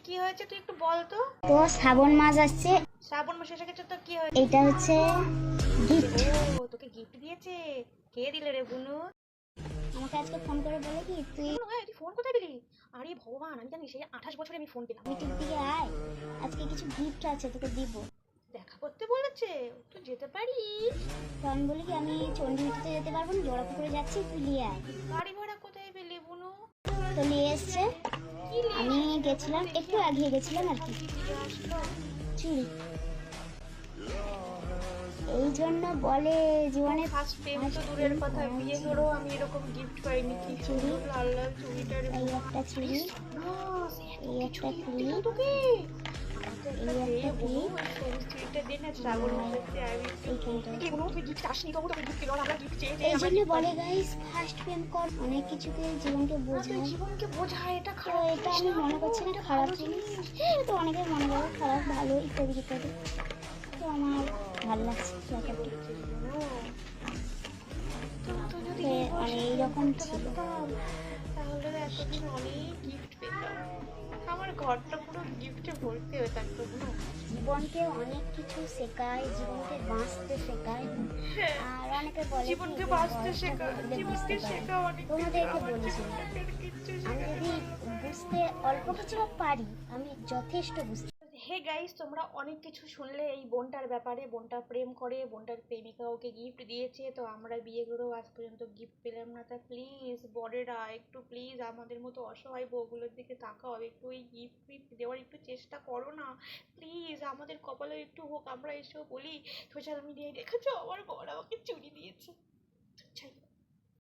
কি হয়েছে তুই একটু বল তো। তো শ্রাবণ মাস আসছে, শ্রাবণ মাস এসে গেছে তো কি হয়েছে? এটা হচ্ছে গিফট। ও তোকে গিফট দিয়েছে? কে দিলে রে বুনু? আমাকে আজকে ফোন করে বলে কি তুই বুনু ভাই তুই ফোন কোথায় পেলি? আরে ভগবান, আমি জানি সেই 28 বছরে আমি ফোন পেলাম। মিটির দিকে আয়, আজকে কিছু গিফট আছে তোকে দিব। দেখা করতে বলেছে, তুই যেতে পারিস? তো আমি বলি কি আমি চণ্ডীমিটিতে যেতে পারবো না, জোড়াপুকুরে যাচ্ছি, তুই নিয়ে আয়। গাড়ি ভাড়া কোথায় পেলি বুনু? তো নিয়ে এসছে। কি নিয়ে আমি এসেছিস? গেছিলাম, একটু আগিয়ে গেছিলাম আর কি। কি দিয়ে আসলো? চুড়ি। এই জন্য বলে জীবনে ফার্স্ট প্রেম তো দূরের কথা, বিয়ে করেও আমি এরকম গিফট পাইনি। কি সুন্দর লাল লাল চুড়িটা রে। এই একটা চুড়ি, এই একটা চুড়ি, তোকে এই একটা চুড়ি, চুড়িটা দে না, শ্রাবণ মাসে আমি এইখানটা কি কোনো তুই গিফট আসনি, তবু তোকে গিফট দিল না, আমরা গিফট চেয়ে এই জন্য বলে গাইস ফার্স্ট প্রেম কর, অনেক কিছুকে জীবনকে বোঝায়। জীবনকে বোঝায়, এটা তো খারাপ এটা আমি মনে করছি না খারাপ জিনিস, তো অনেকে মনে করে খারাপ ভালো ইত্যাদি ইত্যাদি, তো আমার ভালো লাগছে ব্যাপারটা। মানে এইরকম ছিল। তাহলে এতদিন অনেক গিফট পেতাম, আমার ঘরটা পুরো গিফটে ভর্তি হয়ে থাকতো। জীবনকে অনেক কিছু শেখায়, জীবনকে বাঁচতে শেখায়। আর অনেকে বলে কি জীবনকে যে বাঁচতে বয়সটা শেখা, বদলে বুঝতে জীবনকে পারে। শেখা অনেক তোমাদেরকে বলেছিলাম কিচ্ছু আমি যদি বুঝতে অল্প কিছু পারি, আমি যথেষ্ট বুঝতে। হে গাইস, তোমরা অনেক কিছু শুনলে এই বোনটার ব্যাপারে। বোনটা প্রেম করে, বোনটার প্রেমিকা ওকে গিফট দিয়েছে, তো আমরা বিয়ে করেও আজ পর্যন্ত গিফট পেলাম না। তা প্লিজ বরেরা একটু প্লিজ আমাদের মতো অসহায় বউগুলোর দিকে তাকাও, একটু এই গিফট ফিফট দেওয়ার একটু চেষ্টা করো না প্লিজ। আমাদের কপালে একটু হোক, আমরা এসেও বলি সোশ্যাল মিডিয়ায় দেখেছো আমার বর আমাকে চুরি দিয়েছে।